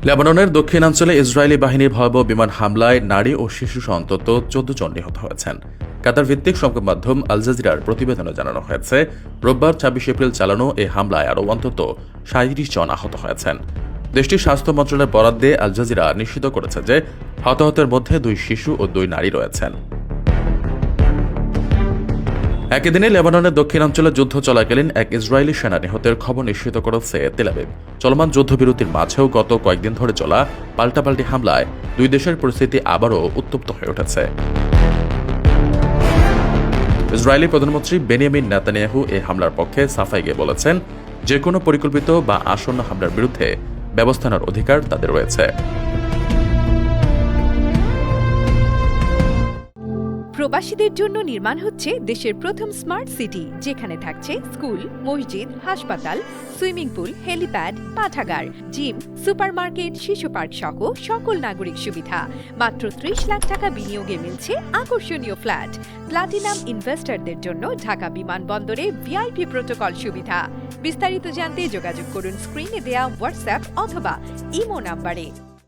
লেবাননের দক্ষিণাঞ্চলে ইসরায়েলি বাহিনীর ভয়াবহ বিমান হামলায় নারী ও শিশুসহ অন্তত 14 জন নিহত হয়েছেন। কাতার ভিত্তিক সংবাদ মাধ্যম আল জাজিরার প্রতিবেদনে জানানো হয়েছে, রোববার 26 এপ্রিল চালানো এই হামলায় আরও অন্তত 37 জন আহত হয়েছেন। দেশটির স্বাস্থ্য মন্ত্রণালয়ের বরাত দিয়ে আল জাজিরা নিশ্চিত করেছে যে হতাহতের মধ্যে 2 শিশু ও 2 নারী রয়েছেন। একই দিনে লেবাননের দক্ষিণাঞ্চলে যুদ্ধ চলাকালীন এক ইসরায়েলি সেনা নিহতের খবর নিশ্চিত করেছে তেল আবিব। চলমান যুদ্ধবিরতির মাঝেও গত কয়েকদিন ধরে চলা পাল্টাপাল্টি হামলায় দুই দেশের পরিস্থিতি আবারও উত্তপ্ত হয়ে উঠেছে। ইসরায়েলি প্রধানমন্ত্রী বেনিয়ামিন নেতানিয়াহু এই হামলার পক্ষে সাফাই গিয়ে বলেছেন, যে কোনো পরিকল্পিত বা আসন্ন হামলার বিরুদ্ধে ব্যবস্থা নেওয়ার অধিকার তাদের রয়েছে। প্রবাসীদের জন্য নির্মাণ হচ্ছে দেশের প্রথম স্মার্ট সিটি, যেখানে থাকছে স্কুল, মসজিদ, হাসপাতাল, সুইমিং পুল, হেলিপ্যাড, পাঠাগার, জিম, সুপারমার্কেট, শিশু পার্ক সহ সকল নাগরিক সুবিধা। মাত্র 30 লাখ টাকা বিনিয়োগে মিলছে আকর্ষণীয় ফ্ল্যাট। প্লাটিনাম ইনভেস্টরদের জন্য ঢাকা বিমানবন্দরে ভিআইপি প্রোটোকল সুবিধা। বিস্তারিত জানতে যোগাযোগ করুন স্ক্রিনে দেয়া হোয়াটসঅ্যাপ অথবা ইমো নাম্বারে।